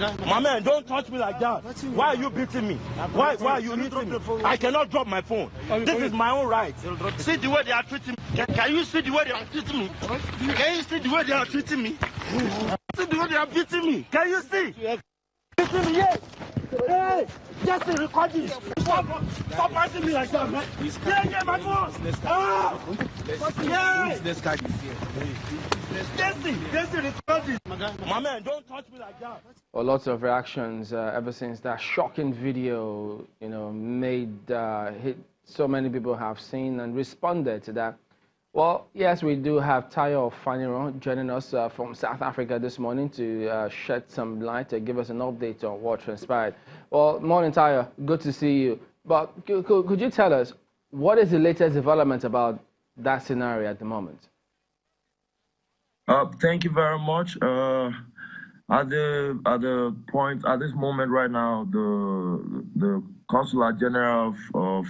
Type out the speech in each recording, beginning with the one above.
My man, don't touch me like that. Why are you beating me? Why are you hitting me? I cannot drop my phone. This is my own right. See the way they are treating me. Can you see the way they are treating me? Can you see the way they are treating me? See the way they are beating me. Can you see? Beating me, yes. Hey, just record this. Stop fighting me like that, man. Yeah, my phone. Yeah. This guy is here. My man, don't touch me like that. Well, lots of reactions ever since that shocking video, made hit. So many people have seen and responded to that. Well, yes, we do have Tayo Faniran joining us from South Africa this morning to shed some light, to give us an update on what transpired. Well, morning, Tayo. Good to see you. But could you tell us, what is the latest development about that scenario at the moment? Thank you very much. At this moment right now, the Consular General of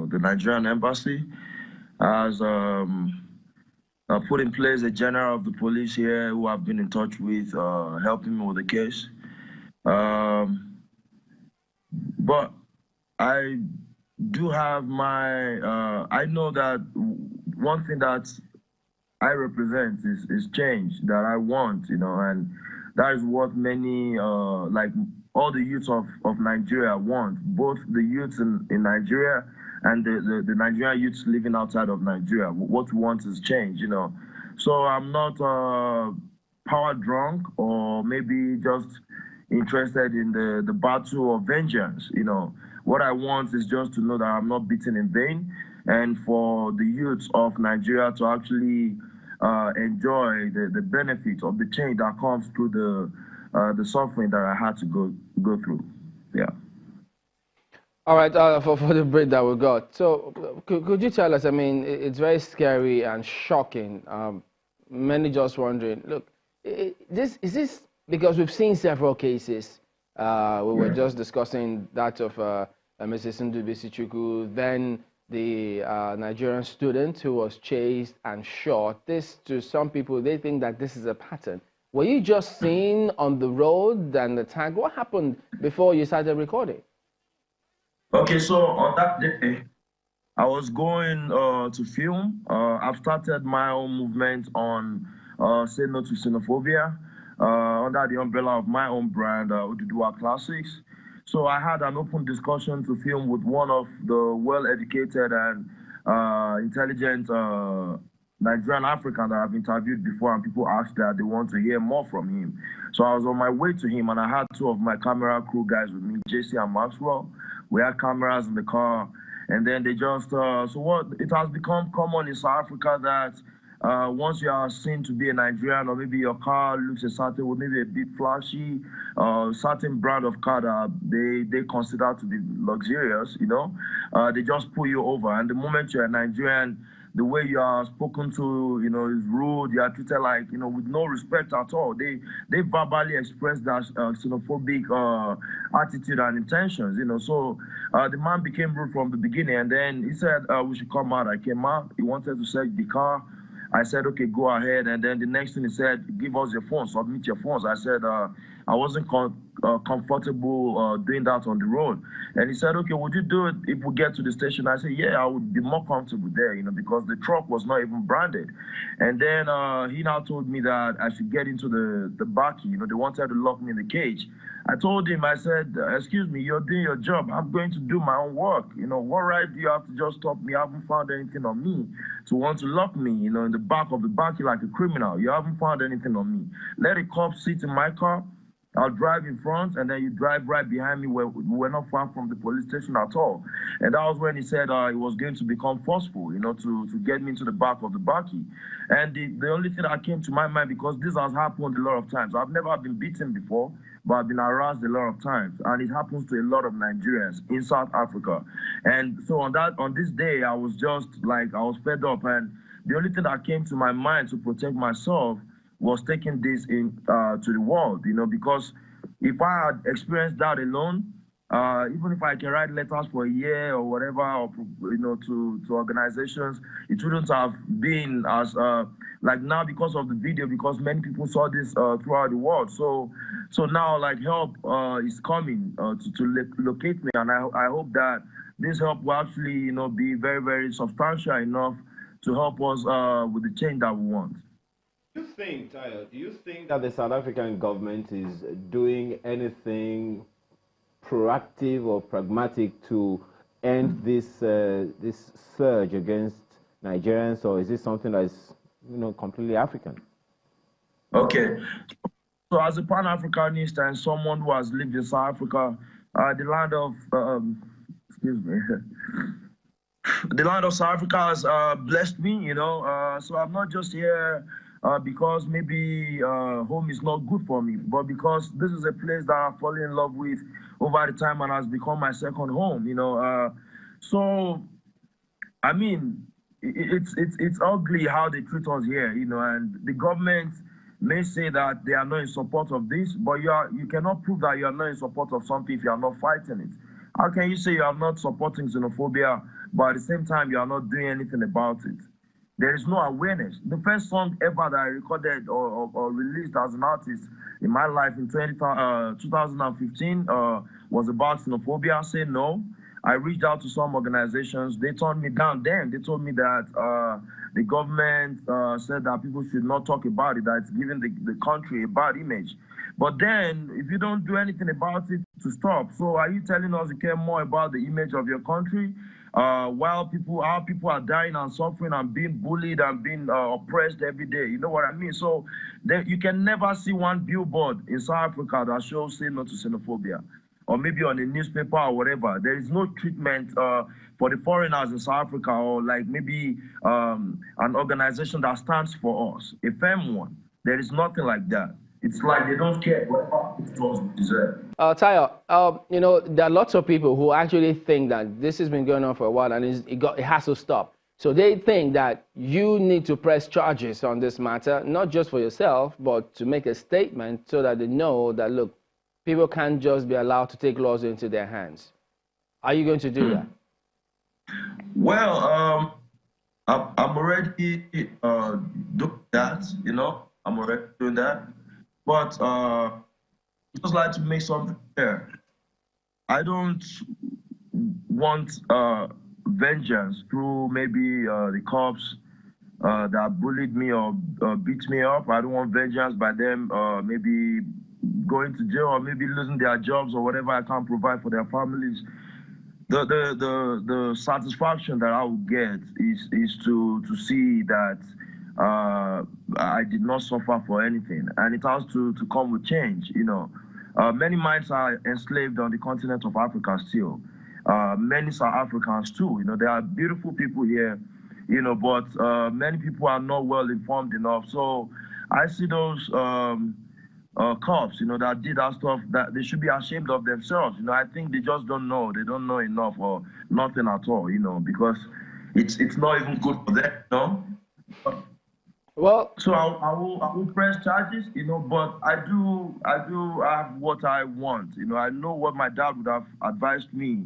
the Nigerian Embassy has put in place a general of the police here who I've been in touch with, helping me with the case. But I do have my, I know that one thing that I represent is change that I want, and that is what many, like all the youths of Nigeria want, both the youths in Nigeria and the Nigerian youths living outside of Nigeria. What we want is change, So I'm not power drunk or maybe just interested in the battle of vengeance, What I want is just to know that I'm not beaten in vain, and for the youths of Nigeria to actually enjoy the benefit of the change that comes through the suffering that I had to go through. Yeah. All right, for the break that we got. So could you tell us, I mean, it's very scary and shocking. Many just wondering, look, is this because we've seen several cases. We were just discussing that of Mrs. Ndubisi, then the Nigerian student who was chased and shot. This, to some people, they think that this is a pattern. Were you just seen on the road and attacked? What happened before you started recording? Okay, so on that day, I was going to film. I've started my own movement on Say No to Xenophobia under the umbrella of my own brand, Ududua Classics. So I had an open discussion to film with one of the well-educated and intelligent Nigerian African that I've interviewed before, and people asked that they want to hear more from him. So I was on my way to him, and I had two of my camera crew guys with me, JC and Maxwell. We had cameras in the car, and then they just, it has become common in South Africa that once you are seen to be a Nigerian, or maybe your car looks a certain way, maybe a bit flashy, certain brand of car that they consider to be luxurious, they just pull you over. And the moment you're a Nigerian, the way you are spoken to, is rude. You are treated like, with no respect at all. They verbally express that xenophobic attitude and intentions, So the man became rude from the beginning, and then he said we should come out. I came out. He wanted to search the car. I said, okay, go ahead. And then the next thing he said, give us your phones, submit your phones. I said, I wasn't comfortable doing that on the road. And he said, okay, would you do it if we get to the station? I said, yeah, I would be more comfortable there, because the truck was not even branded. And then he now told me that I should get into the backy. They wanted to lock me in the cage. I told him, I said, excuse me, you're doing your job. I'm going to do my own work. What right do you have to just stop me? I haven't found anything on me to want to lock me, in the back of the backy like a criminal. You haven't found anything on me. Let a cop sit in my car. I'll drive in front, and then you drive right behind me. We're not far from the police station at all. And that was when he said he was going to become forceful, to get me into the back of the backy. And the only thing that came to my mind, because this has happened a lot of times. I've never been beaten before, but I've been harassed a lot of times. And it happens to a lot of Nigerians in South Africa. And so on this day, I was just like, I was fed up. And the only thing that came to my mind to protect myself was taking this in to the world, because if I had experienced that alone, Even if I can write letters for a year or whatever, or to organizations, it wouldn't have been as like now because of the video, because many people saw this throughout the world. So now like help is coming to locate me, and I hope that this help will actually be very, very substantial enough to help us with the change that we want. Do you think that the South African government is doing anything proactive or pragmatic to end this this surge against Nigerians, or is this something that is completely African? Okay, so as a Pan-Africanist and someone who has lived in South Africa, the land of excuse me, the land of South Africa has blessed me, so I'm not just here because maybe home is not good for me, but because this is a place that I've fallen in love with over the time and has become my second home, So, I mean, it's ugly how they treat us here, and the government may say that they are not in support of this, but you cannot prove that you are not in support of something if you are not fighting it. How can you say you are not supporting xenophobia, but at the same time you are not doing anything about it? There is no awareness. The first song ever that I recorded or released as an artist in my life in 2015 was about xenophobia. Say no. I reached out to some organizations. They turned me down then. They told me that the government said that people should not talk about it, that it's giving the country a bad image. But then, if you don't do anything about it to stop, so are you telling us you care more about the image of your country while our people are dying and suffering and being bullied and being oppressed every day? You know what I mean? So you can never see one billboard in South Africa that shows "Say No to Xenophobia," or maybe on a newspaper or whatever. There is no treatment for the foreigners in South Africa, or like maybe an organization that stands for us, a firm one. There is nothing like that. It's like they don't care what we deserve. Tayo, there are lots of people who actually think that this has been going on for a while and it has to stop. So they think that you need to press charges on this matter, not just for yourself, but to make a statement so that they know that, look, people can't just be allowed to take laws into their hands. Are you going to do that? Well, I'm already doing that, I'm already doing that. But I just like to make something clear. I don't want vengeance through maybe the cops that bullied me or beat me up. I don't want vengeance by them maybe going to jail or maybe losing their jobs or whatever I can't provide for their families. The satisfaction that I will get is to see that I did not suffer for anything, and it has to come with change. Many minds are enslaved on the continent of Africa still. Many South Africans too. There are beautiful people here, but many people are not well informed enough. So I see those cops, that did that stuff, that they should be ashamed of themselves. I think they just don't know. They don't know enough or nothing at all. Because it's not even good for them. Well, so I will press charges, but I have what I want. I know what my dad would have advised me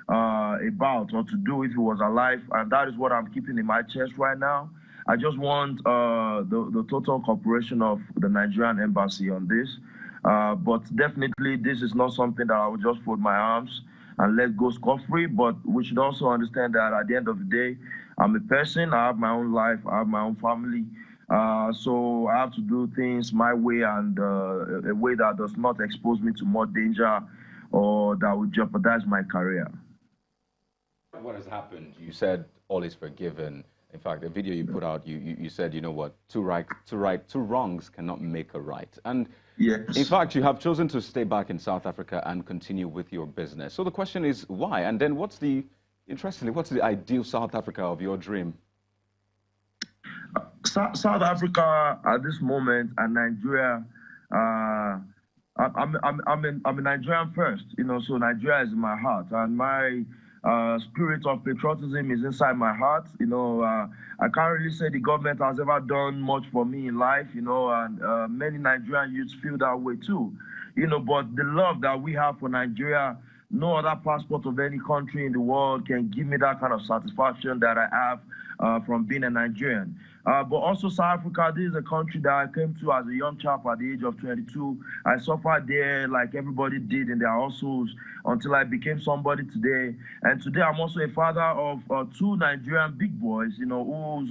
about or to do if he was alive, and that is what I'm keeping in my chest right now. I just want the total cooperation of the Nigerian embassy on this, but definitely this is not something that I will just fold my arms and let go scot-free. But we should also understand that at the end of the day, I'm a person. I have my own life. I have my own family. So I have to do things my way and a way that does not expose me to more danger or that would jeopardize my career. What has happened? You said all is forgiven. In fact, the video you put out, you said, you know what, two wrongs cannot make a right. And yes. In fact, you have chosen to stay back in South Africa and continue with your business. So the question is why? And then interestingly, what's the ideal South Africa of your dream? South Africa at this moment and Nigeria, I'm a Nigerian first, so Nigeria is in my heart, and my spirit of patriotism is inside my heart. I can't really say the government has ever done much for me in life, and many Nigerian youths feel that way too, but the love that we have for Nigeria no other passport of any country in the world can give me that kind of satisfaction that I have from being a Nigerian. But also South Africa, this is a country that I came to as a young chap at the age of 22. I suffered there like everybody did in their hustles until I became somebody today. And today I'm also a father of two Nigerian big boys, you know, whose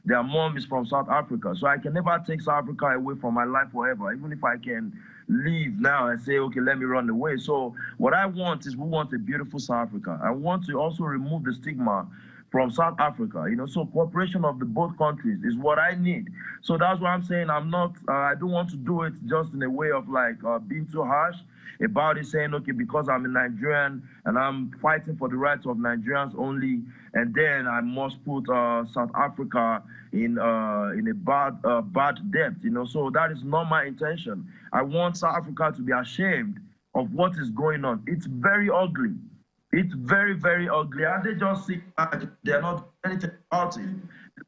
their mom is from South Africa. So I can never take South Africa away from my life forever, even if I can leave now and say, okay, let me run away. So what I want is, we want a beautiful South Africa. I want to also remove the stigma from South Africa, you know, so cooperation of the both countries is what I need. So that's why I'm saying I don't want to do it just in a way of like being too harsh about it, saying, okay, because I'm a Nigerian and I'm fighting for the rights of Nigerians only, and then I must put South Africa in a bad debt, you know. So that is not my intention. I want South Africa to be ashamed of what is going on. It's very ugly. It's very, very ugly. And they just see they're not doing anything about it.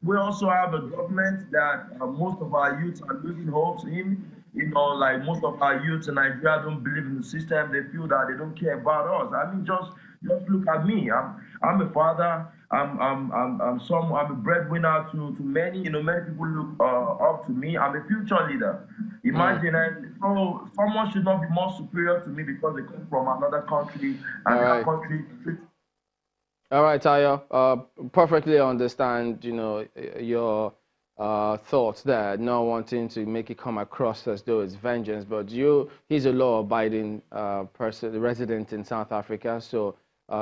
We also have a government that most of our youth are losing hopes in. You know, like most of our youth in Nigeria don't believe in the system. They feel that they don't care about us. I mean, just look at me. I'm a father. I'm a breadwinner to many. You know, many people look up to me. I'm a future leader. Imagine, and so someone should not be more superior to me because they come from another country and that country. All right, Tayo. Perfectly understand, you know, your thoughts there, not wanting to make it come across as though it's vengeance, but he's a law-abiding person, resident in South Africa, so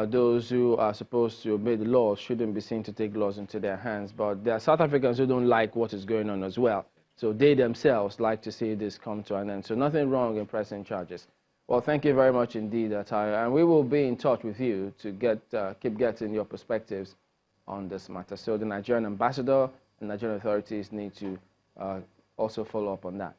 those who are supposed to obey the laws shouldn't be seen to take laws into their hands. But there are South Africans who don't like what is going on as well, so they themselves like to see this come to an end. So nothing wrong in pressing charges. Well, thank you very much indeed, Tayo, and we will be in touch with you to keep getting your perspectives on this matter. So the Nigerian ambassador and Nigerian authorities need to also follow up on that.